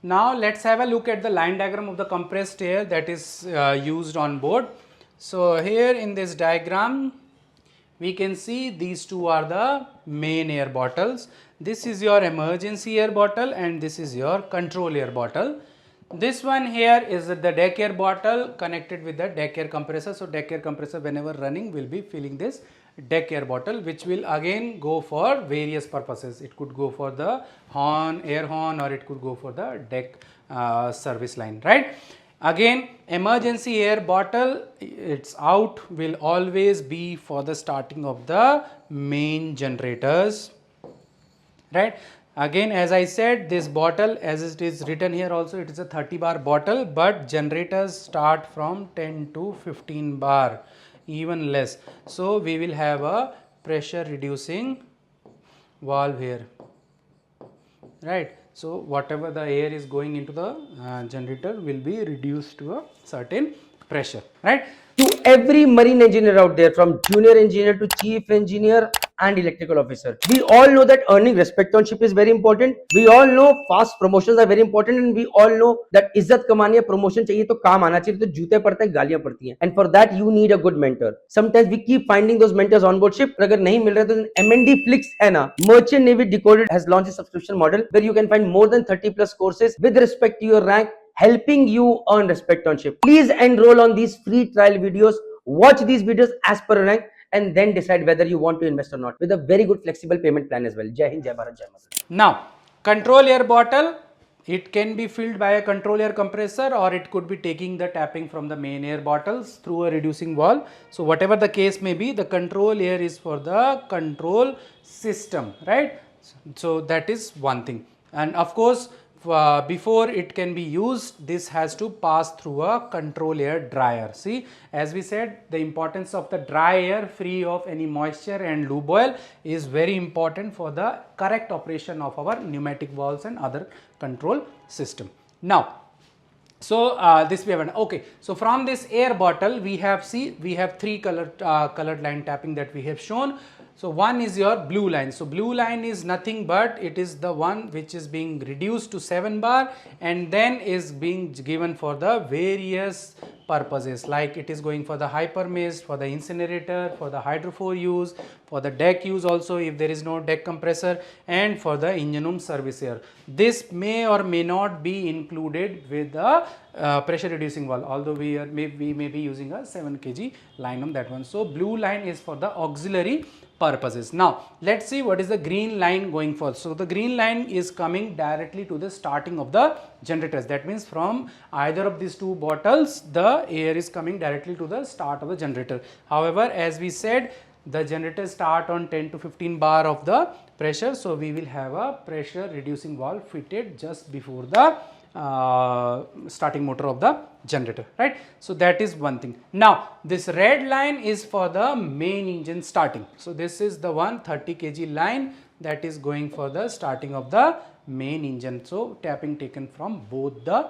Now let's have a look at the line diagram of the compressed air that is used on board. So here in this diagram, we can see these two are the main air bottles. This is your emergency air bottle and this is your control air bottle. This one here is the deck air bottle connected with the deck air compressor. So deck air compressor whenever running will be filling this deck air bottle, which will again go for various purposes. It could go for the horn, air horn, or it could go for the deck service line, right? Again, emergency air bottle, its out will always be for the starting of the main generators, right? Again, as I said, this bottle, as it is written here also, it is a 30 bar bottle, but generators start from 10 to 15 bar, even less. So we will have a pressure reducing valve here, right? So whatever the air is going into the generator will be reduced to a certain pressure, right? To every marine engineer out there, from junior engineer to chief engineer and electrical officer, we all know that earning respect on ship is very important. We all know fast promotions are very important, and we all know that इज्जत कमानी है, promotion चाहिए तो काम आना चाहिए, तो जूते पड़ते हैं, गालियां पड़ती हैं, and for that you need a good mentor. Sometimes we keep finding those mentors on board ship, अगर नहीं मिल रहे तो MNDFLIX है ना, Merchant Navy Decoded has launched a subscription model where you can find more than 30 plus courses with respect to your rank, helping you earn respect on ship. Please enroll on these free trial videos, watch these videos as per rank, and then decide whether you want to invest or not, with a very good flexible payment plan as well. Jai Hind, Jai Bharat, Jai Mata. Now, control air bottle, it can be filled by a control air compressor, or it could be taking the tapping from the main air bottles through a reducing valve. So whatever the case may be, the control air is for the control system, right? So that is one thing. And of course, before it can be used, this has to pass through a control air dryer. See, as we said, the importance of the dry air free of any moisture and lube oil is very important for the correct operation of our pneumatic valves and other control system. Now, so this we have done. Okay, so from this air bottle we have, see, we have three colored line tapping that we have shown. So one is your blue line. So blue line is nothing but it is the one which is being reduced to 7 bar and then is being given for the various purposes, like it is going for the hyper mist, for the incinerator, for the hydrophore use, for the deck use also if there is no deck compressor, and for the engine room service air. This may or may not be included with the pressure reducing valve, although we may be using a 7 kg line on that one. So blue line is for the auxiliary purposes. Now let's see what is the green line going for. So the green line is coming directly to the starting of the generators. That means from either of these two bottles the air is coming directly to the start of the generator. However, as we said, the generators start on 10 to 15 bar of the pressure. So we will have a pressure reducing valve fitted just before the starting motor of the generator, right? So that is one thing. Now this red line is for the main engine starting. So this is the one 30 kg line that is going for the starting of the main engine. So tapping taken from both the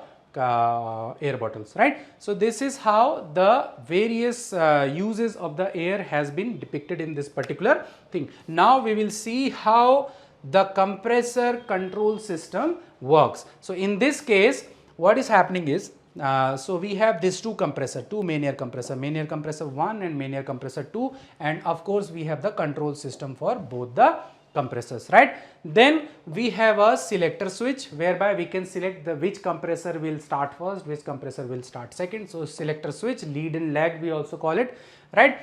air bottles, right? So this is how the various uses of the air has been depicted in this particular thing. Now we will see how the compressor control system works. So in this case, what is happening is, so we have these two compressor, two main air compressor 1 and main air compressor 2, and of course we have the control system for both the compressors, right? Then we have a selector switch whereby we can select the which compressor will start first, which compressor will start second. So selector switch, lead and lag we also call it, right?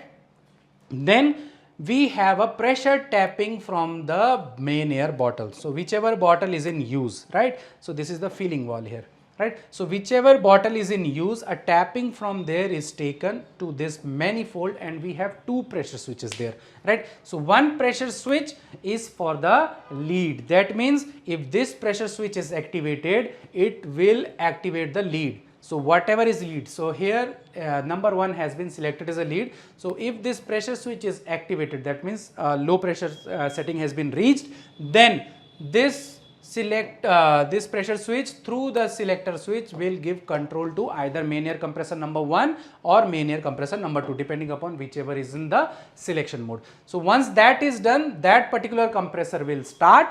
Then we have a pressure tapping from the main air bottle. So whichever bottle is in use, right? So this is the filling valve here, right? So whichever bottle is in use, a tapping from there is taken to this manifold, and we have two pressure switches there, right? So one pressure switch is for the lead. That means if this pressure switch is activated, it will activate the lead. So whatever is lead, so here number 1 has been selected as a lead. So if this pressure switch is activated, that means low pressure setting has been reached, then this this pressure switch through the selector switch will give control to either main air compressor number 1 or main air compressor number 2, depending upon whichever is in the selection mode. So once that is done, that particular compressor will start,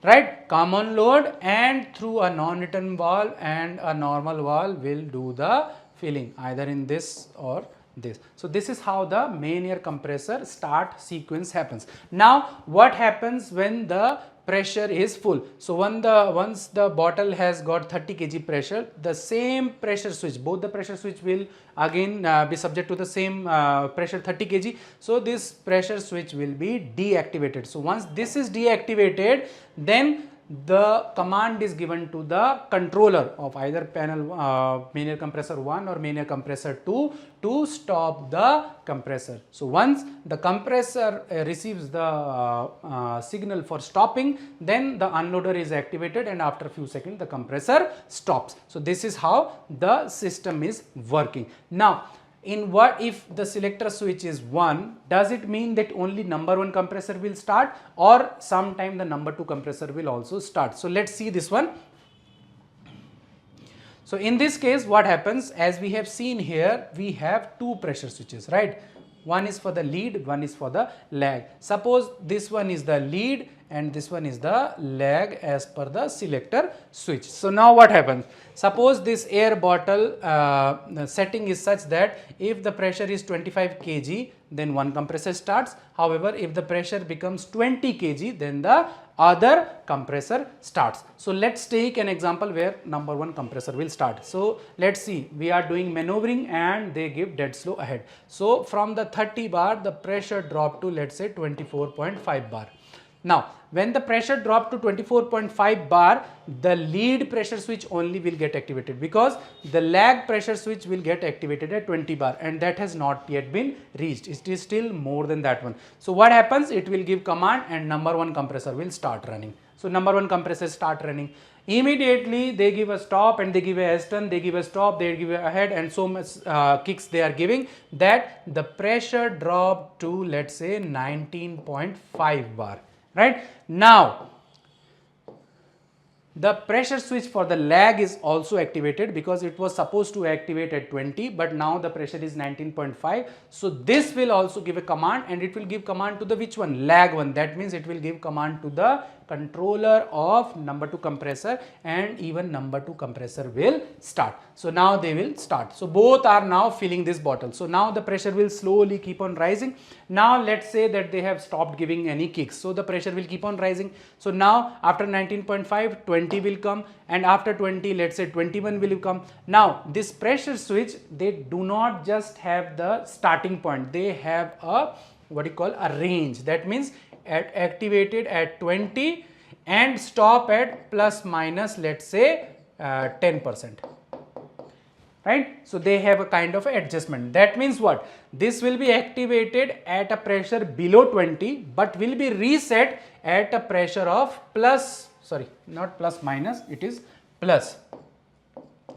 right? Common load and through a non-return valve and a normal valve will do the filling either in this or this. So this is how the main air compressor start sequence happens. Now what happens when the pressure is full? So once the bottle has got 30 kg pressure, the same pressure switch, both the pressure switch will again be subject to the same pressure 30 kg. So this pressure switch will be deactivated. So once this is deactivated, then the command is given to the controller of either panel main air compressor 1 or main air compressor 2 to stop the compressor. So once the compressor receives the signal for stopping, then the unloader is activated and after a few seconds the compressor stops. So this is how the system is working. Now in what if the selector switch is 1, does it mean that only number 1 compressor will start, or sometime the number 2 compressor will also start? So let's see this one. So in this case what happens, as we have seen here, we have 2 pressure switches, right? One is for the lead, one is for the lag. Suppose this one is the lead and this one is the lag as per the selector switch. So now what happens? Suppose this air bottle setting is such that if the pressure is 25 kg, then one compressor starts. However, if the pressure becomes 20 kg, then the other compressor starts. So let's take an example where number 1 compressor will start. So let's see, we are doing maneuvering and they give dead slow ahead. So from the 30 bar, the pressure dropped to, let's say, 24.5 bar. Now when the pressure dropped to 24.5 bar, the lead pressure switch only will get activated, because the lag pressure switch will get activated at 20 bar and that has not yet been reached. It is still more than that one. So what happens? It will give command and number 1 compressor will start running. So number 1 compressor start running. Immediately they give a stop and they give a S-turn, they give a stop, they give a ahead, and so much kicks they are giving that the pressure dropped to, let's say, 19.5 bar. Right? Now the pressure switch for the lag is also activated, because it was supposed to activate at 20, but now the pressure is 19.5. So this will also give a command, and it will give command to the which one? Lag one. That means it will give command to the controller of number 2 compressor, and even number 2 compressor will start. So now they will start. So both are now filling this bottle. So now the pressure will slowly keep on rising. Now let's say that they have stopped giving any kicks. So the pressure will keep on rising. So now after 19.5, 20 will come, and after 20, let's say 21 will come. Now this pressure switch, they do not just have the starting point. They have a what you call a range. That means activated at 20 and stop at plus minus, let's say 10%. Right? So they have a kind of adjustment. That means what? This will be activated at a pressure below 20, but will be reset at a pressure of plus, sorry, not plus minus, it is plus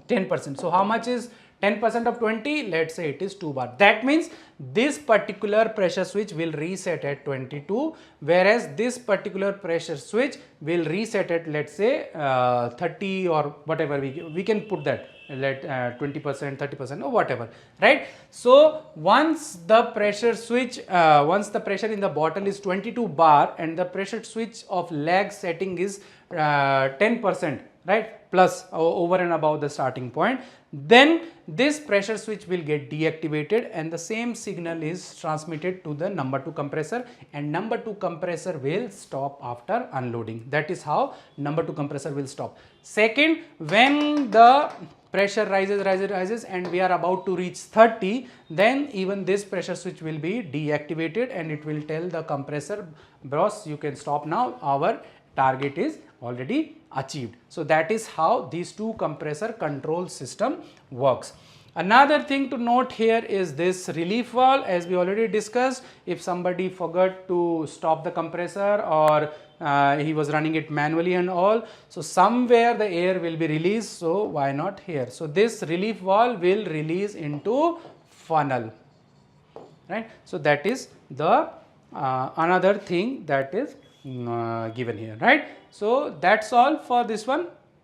10%. So how much is 10% of 20? Let's say it is 2 bar. That means this particular pressure switch will reset at 22, whereas this particular pressure switch will reset at, let's say, 30 or whatever we can put that, let 20%, 30% or whatever, right? So once the pressure switch, once the pressure in the bottle is 22 bar and the pressure switch of lag setting is 10%, right, plus over and above the starting point, then this pressure switch will get deactivated and the same signal is transmitted to the number 2 compressor, and number 2 compressor will stop after unloading. That is how number 2 compressor will stop. Second, when the pressure rises and we are about to reach 30, then even this pressure switch will be deactivated and it will tell the compressor, boss, you can stop now, our target is already achieved. So that is how these 2 compressor control system works. Another thing to note here is this relief valve. As we already discussed, if somebody forgot to stop the compressor or he was running it manually and all, so somewhere the air will be released, so why not here? So this relief valve will release into funnel, right? So that is the another thing that is given here, right? So that's all for this one.